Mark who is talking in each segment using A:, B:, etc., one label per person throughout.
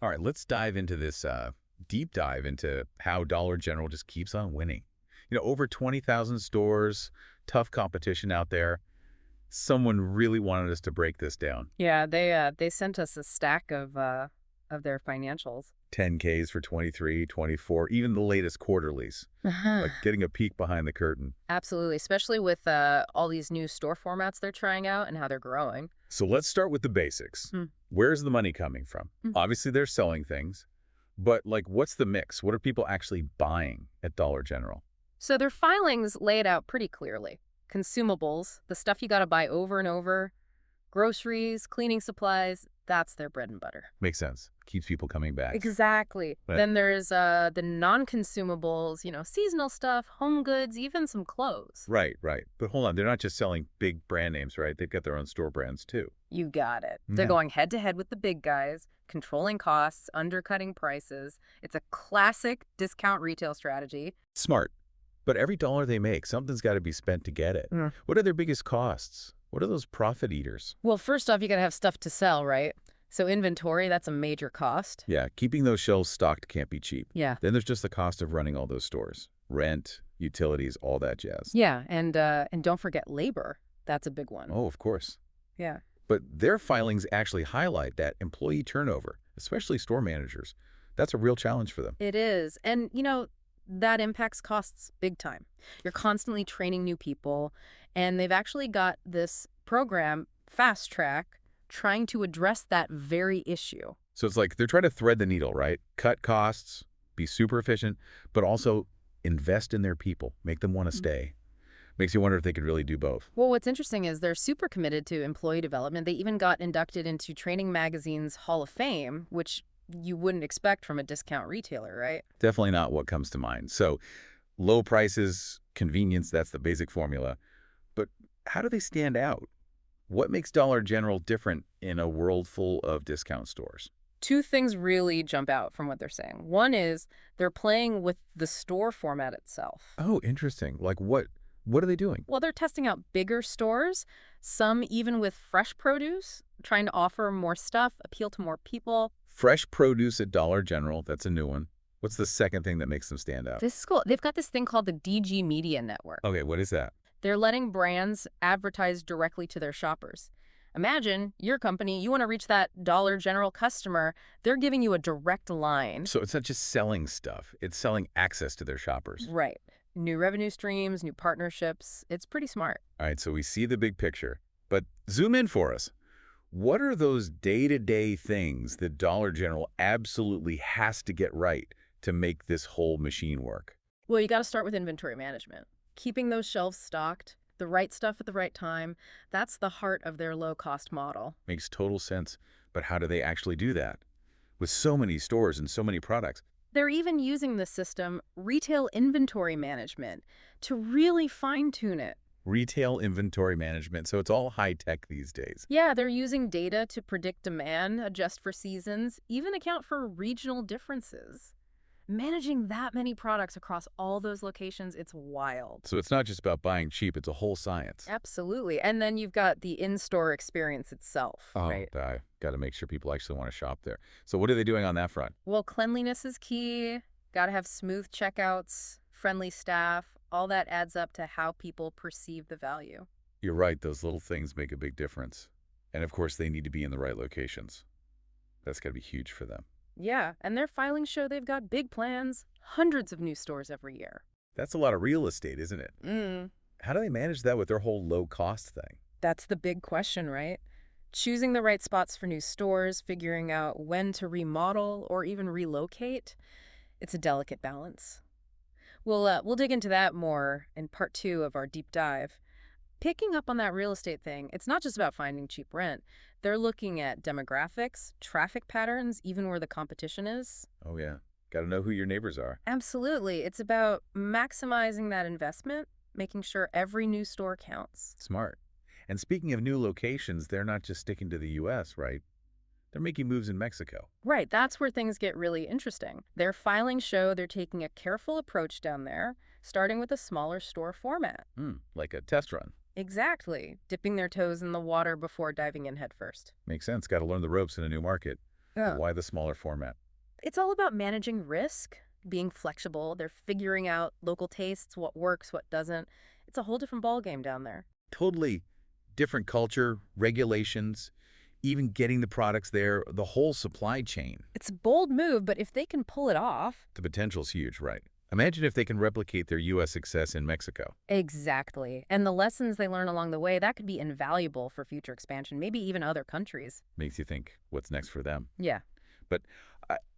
A: All right, let's dive into this deep dive into how Dollar General just keeps on winning. Over 20,000 stores, tough competition out there. Someone really wanted us to break this down.
B: Yeah, they sent us a stack of their financials.
A: 10Ks for 23, 24, even the latest quarterlies. Like getting a peek behind the curtain.
B: Absolutely, especially with all these new store formats they're trying out and how they're growing.
A: So let's start with the basics.
B: Hmm.
A: Where's the money coming from?
B: Hmm.
A: Obviously, they're selling things, but like, what's the mix? What are people actually buying at Dollar General?
B: So their filings lay it out pretty clearly. Consumables, the stuff you got to buy over and over, groceries, cleaning supplies, that's their bread and butter.
A: Makes sense. Keeps people coming back.
B: Exactly.
A: But
B: Then there's the non-consumables, seasonal stuff, home goods, even some clothes.
A: right. But hold on, they're not just selling big brand names, right? They've got their own store brands too.
B: You got it. They're
A: Yeah.
B: going head to head with the big guys, controlling costs, undercutting prices. It's a classic discount retail strategy.
A: Smart. But every dollar they make, something's got to be spent to get it.
B: Mm.
A: What are their biggest costs? What are those profit eaters?
B: Well, first off, you got to have stuff to sell, right? So inventory, that's a major cost.
A: Yeah, keeping those shelves stocked can't be cheap.
B: Yeah.
A: Then there's just the cost of running all those stores. Rent, utilities, all that jazz.
B: Yeah, and don't forget labor. That's a big one.
A: Oh, of course.
B: Yeah.
A: But their filings actually highlight that employee turnover, especially store managers. That's a real challenge for them.
B: It is. And, that impacts costs big time. You're constantly training new people, and they've actually got this program, Fast Track, trying to address that very issue.
A: So it's like they're trying to thread the needle, right? Cut costs, be super efficient, but also invest in their people, make them want to stay. Makes you wonder if they could really do both.
B: Well, what's interesting is they're super committed to employee development. They even got inducted into Training Magazine's Hall of Fame, which you wouldn't expect from a discount retailer, right?
A: Definitely not what comes to mind. So low prices, convenience, that's the basic formula. But how do they stand out? What makes Dollar General different in a world full of discount stores?
B: Two things really jump out from what they're saying. One is they're playing with the store format itself.
A: Oh, interesting. Like what? What are they doing?
B: Well, they're testing out bigger stores, some even with fresh produce, trying to offer more stuff, appeal to more people.
A: Fresh produce at Dollar General, that's a new one. What's the second thing that makes them stand out?
B: This is cool. They've got this thing called the DG Media Network.
A: Okay, what is that?
B: They're letting brands advertise directly to their shoppers. Imagine your company, you want to reach that Dollar General customer, they're giving you a direct line.
A: So it's not just selling stuff, it's selling access to their shoppers.
B: Right. New revenue streams, new partnerships. It's pretty smart.
A: All right, so we see the big picture, but zoom in for us. What are those day-to-day things that Dollar General absolutely has to get right to make this whole machine work?
B: Well, you got to start with inventory management. Keeping those shelves stocked, the right stuff at the right time, that's the heart of their low-cost model.
A: Makes total sense, but how do they actually do that? With so many stores and so many products.
B: They're even using the system, retail inventory management, to really fine-tune it.
A: Retail inventory management, so it's all high-tech these days.
B: Yeah, they're using data to predict demand, adjust for seasons, even account for regional differences. Managing that many products across all those locations, it's wild.
A: So it's not just about buying cheap, it's a whole science.
B: Absolutely. And then you've got the in-store experience itself,
A: Oh,
B: right?
A: I got to make sure people actually want to shop there. So what are they doing on that front?
B: Well, cleanliness is key. Got to have smooth checkouts, friendly staff. All that adds up to how people perceive the value.
A: You're right, those little things make a big difference. And of course, they need to be in the right locations. That's got to be huge for them.
B: Yeah, and their filings show they've got big plans, hundreds of new stores every year.
A: That's a lot of real estate, isn't it? How do they manage that with their whole low-cost thing?
B: That's the big question, right? Choosing the right spots for new stores, figuring out when to remodel or even relocate, it's a delicate balance. We'll dig into that more in part 2 of our deep dive. Picking up on that real estate thing, it's not just about finding cheap rent. They're looking at demographics, traffic patterns, even where the competition is.
A: Oh, yeah. Got to know who your neighbors are.
B: Absolutely. It's about maximizing that investment, making sure every new store counts.
A: Smart. And speaking of new locations, they're not just sticking to the U.S., right? They're making moves in Mexico.
B: Right, that's where things get really interesting. Their filings show they're taking a careful approach down there, starting with a smaller store format.
A: Like a test run.
B: Exactly, dipping their toes in the water before diving in headfirst.
A: Makes sense. Got to learn the ropes in a new market.
B: Yeah.
A: Why the smaller format?
B: It's all about managing risk, being flexible. They're figuring out local tastes, what works, what doesn't. It's a whole different ballgame down there.
A: Totally different culture, regulations, even getting the products there, the whole supply chain.
B: It's a bold move, but if they can pull it off.
A: The potential's huge, right? Imagine if they can replicate their U.S. success in Mexico.
B: Exactly. And the lessons they learn along the way, that could be invaluable for future expansion, maybe even other countries.
A: Makes you think, what's next for them?
B: Yeah.
A: But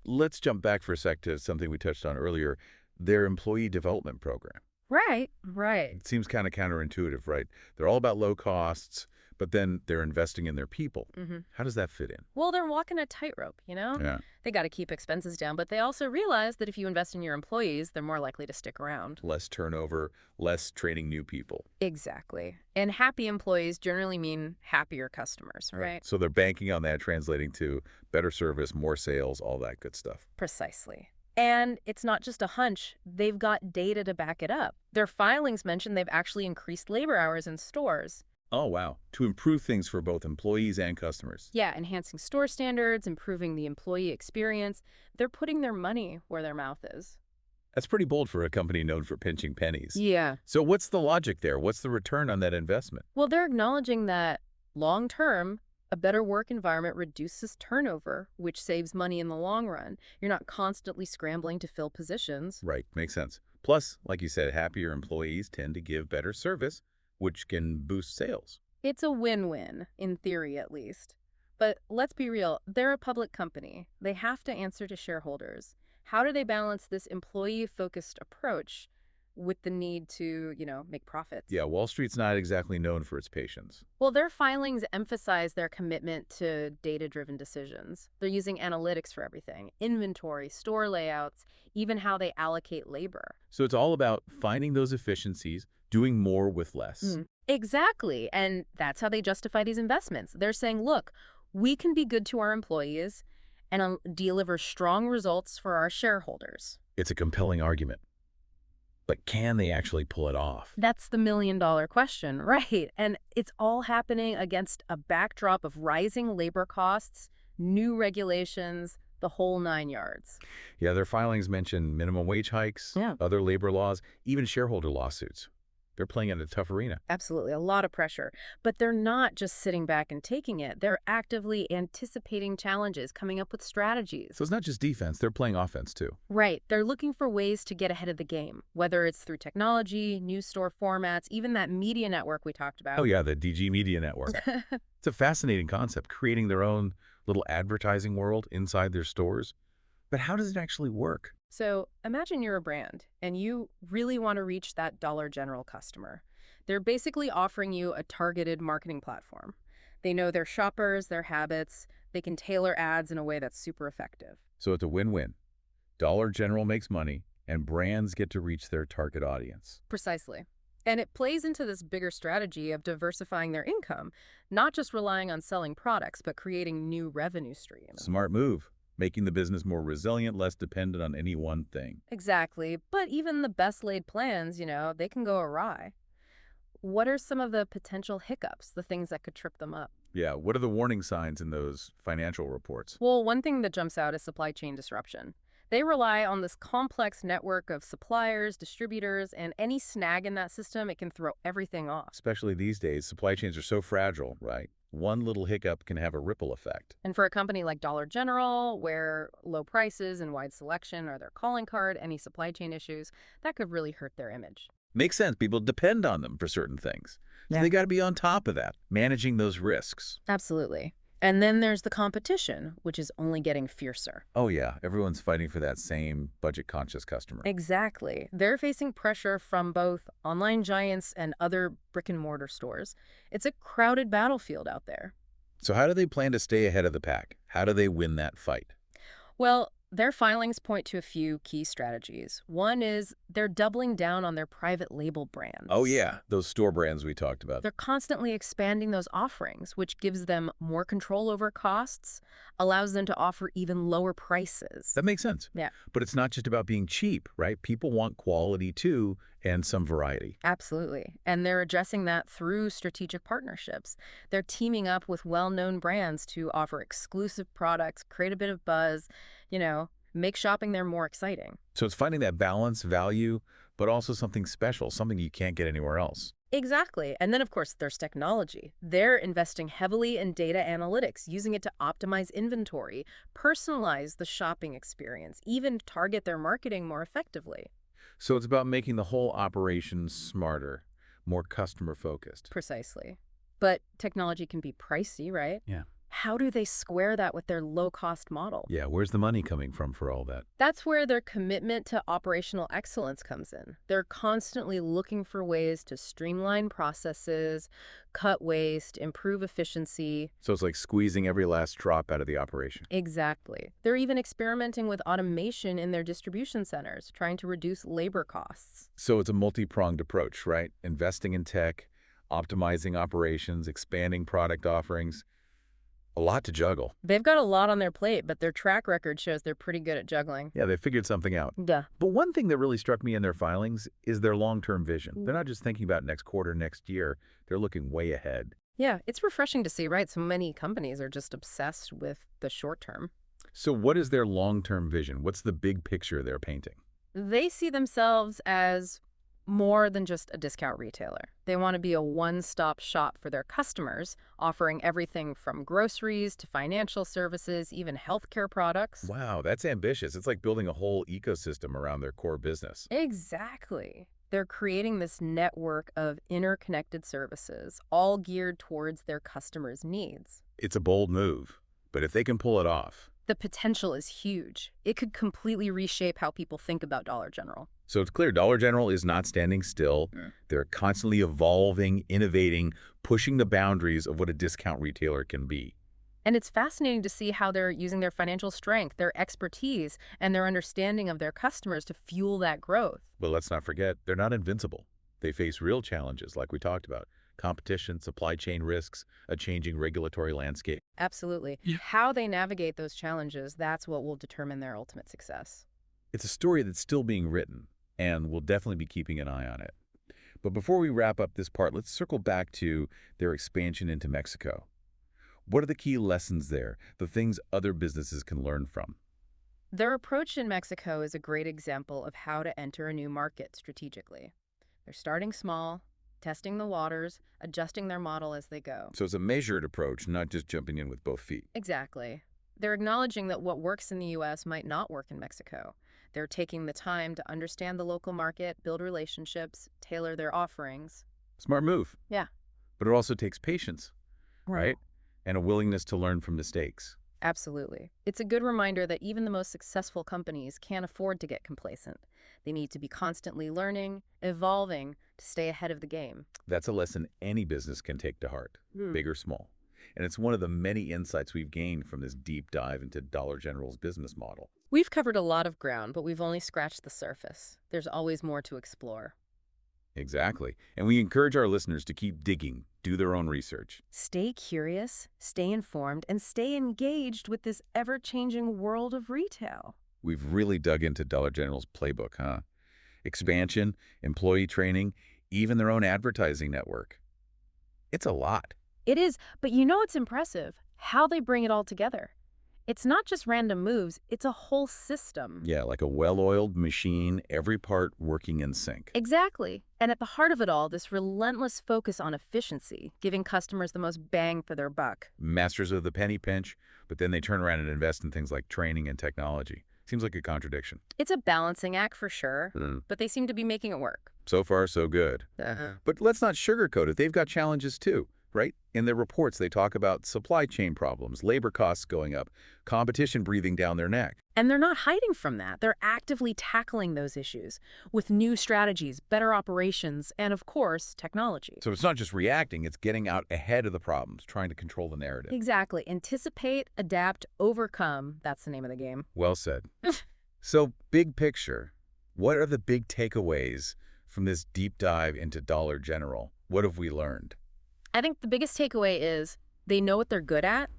A: let's jump back for a sec to something we touched on earlier, their employee development program.
B: Right, right.
A: It seems kind of counterintuitive, right? They're all about low costs, but then they're investing in their people.
B: Hmm.
A: How does that fit in?
B: Well, they're walking a tightrope,
A: Yeah,
B: They got to keep expenses down, but they also realize that if you invest in your employees, they're more likely to stick around.
A: less turnover, less training new people.
B: Exactly. And happy employees generally mean happier customers,
A: Right.
B: right?
A: So they're banking on that, translating to better service, more sales, all that good stuff.
B: Precisely. And it's not just a hunch, they've got data to back it up. Their filings mention they've actually increased labor hours in stores.
A: Oh, wow. To improve things for both employees and customers.
B: Yeah, enhancing store standards, improving the employee experience. They're putting their money where their mouth is.
A: That's pretty bold for a company known for pinching pennies.
B: Yeah.
A: So what's the logic there? What's the return on that investment?
B: Well, they're acknowledging that long term, a better work environment reduces turnover, which saves money in the long run. You're not constantly scrambling to fill positions.
A: Right, makes sense. Plus, like you said, happier employees tend to give better service, which can boost sales.
B: It's a win-win, in theory at least. But let's be real, they're a public company. They have to answer to shareholders. How do they balance this employee-focused approach with the need to, make profits?
A: Yeah, Wall Street's not exactly known for its patience.
B: Well, their filings emphasize their commitment to data-driven decisions. They're using analytics for everything: inventory, store layouts, even how they allocate labor.
A: So it's all about finding those efficiencies, doing more with less.
B: Exactly. And that's how they justify these investments. They're saying, look, we can be good to our employees and deliver strong results for our shareholders.
A: It's a compelling argument. But can they actually pull it off?
B: That's the million-dollar question, right? And it's all happening against a backdrop of rising labor costs, new regulations, the whole nine yards.
A: Yeah, their filings mention minimum wage hikes,
B: Yeah.
A: other labor laws, even shareholder lawsuits. They're playing in a tough arena.
B: Absolutely, a lot of pressure. But they're not just sitting back and taking it. They're actively anticipating challenges, coming up with strategies.
A: So it's not just defense, they're playing offense too.
B: Right. They're looking for ways to get ahead of the game, whether it's through technology, new store formats, even that media network we talked about.
A: Oh yeah, the DG Media Network. It's a fascinating concept, creating their own little advertising world inside their stores. But how does it actually work?
B: So imagine you're a brand and you really want to reach that Dollar General customer. They're basically offering you a targeted marketing platform. They know their shoppers, their habits. They can tailor ads in a way that's super effective.
A: So it's a win-win. Dollar General makes money, and brands get to reach their target audience.
B: Precisely. And it plays into this bigger strategy of diversifying their income, not just relying on selling products, but creating new revenue streams.
A: Smart move, making the business more resilient, less dependent on any one thing.
B: Exactly. But even the best laid plans, they can go awry. What are some of the potential hiccups, the things that could trip them up?
A: Yeah, what are the warning signs in those financial reports?
B: Well, one thing that jumps out is supply chain disruption. They rely on this complex network of suppliers, distributors, and any snag in that system, it can throw everything off.
A: Especially these days, supply chains are so fragile, right? One little hiccup can have a ripple effect.
B: And for a company like Dollar General, where low prices and wide selection are their calling card, any supply chain issues, that could really hurt their image.
A: Makes sense. People depend on them for certain things. So
B: Yeah.
A: they got to be on top of that, managing those risks.
B: Absolutely. And then there's the competition, which is only getting fiercer.
A: Oh yeah, everyone's fighting for that same budget-conscious customer.
B: Exactly. They're facing pressure from both online giants and other brick-and-mortar stores. It's a crowded battlefield out there.
A: So how do they plan to stay ahead of the pack? How do they win that fight?
B: Well, Their filings point to a few key strategies. One is they're doubling down on their private label
A: Oh
B: brands.
A: yeah, those store brands we talked about.
B: They're constantly expanding those offerings, which gives them more control over costs, allows them to offer even lower prices.
A: That makes sense.
B: Yeah,
A: But it's not just about being cheap, right? People want quality too and some variety.
B: absolutely. And they're addressing that through strategic partnerships. They're teaming up with well-known brands to offer exclusive products, create a bit of buzz, make shopping there more exciting.
A: So it's finding that balance, value, but also something special, something you can't get anywhere else.
B: Exactly. And then, of course, there's technology. They're investing heavily in data analytics, using it to optimize inventory, personalize the shopping experience, even target their marketing more effectively.
A: So it's about making the whole operation smarter, more customer focused.
B: Precisely. But technology can be pricey, right?
A: Yeah.
B: How do they square that with their low-cost model?
A: Yeah, where's the money coming from for all that?
B: That's where their commitment to operational excellence comes in. They're constantly looking for ways to streamline processes, cut waste, improve efficiency.
A: So it's like squeezing every last drop out of the operation.
B: Exactly. They're even experimenting with automation in their distribution centers, trying to reduce labor costs.
A: So it's a multi-pronged approach, right? Investing in tech, optimizing operations, expanding product offerings. A lot to juggle.
B: They've got a lot on their plate, but their track record shows they're pretty good at juggling.
A: Yeah, they figured something out.
B: Yeah.
A: But one thing that really struck me in their filings is their long-term vision. They're not just thinking about next quarter, next year. They're looking way ahead.
B: Yeah, it's refreshing to see, right? So many companies are just obsessed with the short term.
A: So what is their long-term vision? What's the big picture they're painting?
B: They see themselves as more than just a discount retailer. They want to be a one-stop shop for their customers, offering everything from groceries to financial services, even healthcare products.
A: Wow, that's ambitious. It's like building a whole ecosystem around their core business.
B: Exactly. They're creating this network of interconnected services, all geared towards their customers' needs.
A: It's a bold move, but if they can pull it off.
B: The potential is huge. It could completely reshape how people think about Dollar General.
A: So it's clear Dollar General is not standing still. They're constantly evolving, innovating, pushing the boundaries of what a discount retailer can be.
B: And it's fascinating to see how they're using their financial strength, their expertise, and their understanding of their customers to fuel that growth.
A: But let's not forget, they're not invincible. They face real challenges like we talked about. Competition, supply chain risks, a changing regulatory landscape.
B: Absolutely.
A: Yeah.
B: How they navigate those challenges, that's what will determine their ultimate success.
A: It's a story that's still being written, and we'll definitely be keeping an eye on it. But before we wrap up this part, let's circle back to their expansion into Mexico. What are the key lessons there, the things other businesses can learn from?
B: Their approach in Mexico is a great example of how to enter a new market strategically. They're starting small, testing the waters, adjusting their model as they go.
A: So it's a measured approach, not just jumping in with both feet.
B: Exactly. They're acknowledging that what works in the U.S. might not work in Mexico. They're taking the time to understand the local market, build relationships, tailor their offerings.
A: Smart move.
B: Yeah.
A: But it also takes patience, right? And a willingness to learn from mistakes.
B: Absolutely. It's a good reminder that even the most successful companies can't afford to get complacent. They need to be constantly learning, evolving to stay ahead of the game.
A: That's a lesson any business can take to heart, big or small. And it's one of the many insights we've gained from this deep dive into Dollar General's business model.
B: We've covered a lot of ground, but we've only scratched the surface. There's always more to explore.
A: Exactly. And we encourage our listeners to keep digging, do their own research.
B: Stay curious, stay informed, and stay engaged with this ever-changing world of retail.
A: We've really dug into Dollar General's playbook, huh? Expansion, employee training, even their own advertising network. It's a lot.
B: It is, but you know what's impressive? How they bring it all together. It's not just random moves, it's a whole system.
A: Yeah, like a well-oiled machine, every part working in sync.
B: Exactly. And at the heart of it all, this relentless focus on efficiency, giving customers the most bang for their buck.
A: Masters of the penny pinch, but then they turn around and invest in things like training and technology. Seems like a contradiction.
B: It's a balancing act for sure, but they seem to be making it work.
A: So far, so good. But let's not sugarcoat it. They've got challenges too. right? In their reports, they talk about supply chain problems, labor costs going up, competition breathing down their neck.
B: And they're not hiding from that. They're actively tackling those issues with new strategies, better operations, and of course, technology.
A: So it's not just reacting, it's getting out ahead of the problems, trying to control the narrative.
B: Exactly. Anticipate, adapt, overcome. That's the name of the game.
A: Well said. So, big picture, what are the big takeaways from this deep dive into Dollar General? What have we learned?
B: I think the biggest takeaway is they know what they're good at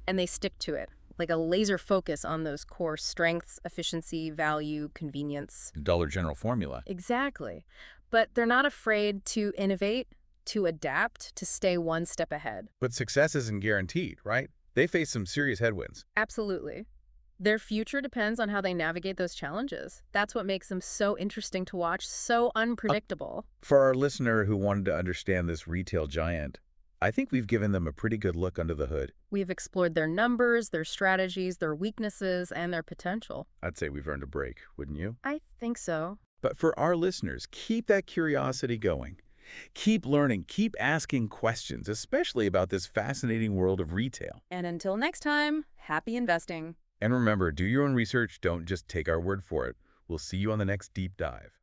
B: and they stick to it, like a laser focus on those core strengths, efficiency, value, convenience.
A: Dollar General formula.
B: Exactly. But they're not afraid to innovate, to adapt, to stay one step ahead.
A: But success isn't guaranteed, right? They face some serious headwinds.
B: Absolutely. Their future depends on how they navigate those challenges. That's what makes them so interesting to watch, so unpredictable.
A: For our listener who wanted to understand this retail giant, I think we've given them a pretty good look under the hood.
B: We've explored their numbers, their strategies, their weaknesses, and their potential.
A: I'd say we've earned a break, wouldn't you?
B: I think so.
A: But for our listeners, keep that curiosity going. Keep learning, keep asking questions, especially about this fascinating world of retail.
B: And until next time, happy investing.
A: And remember, do your own research, don't just take our word for it. We'll see you on the next deep dive.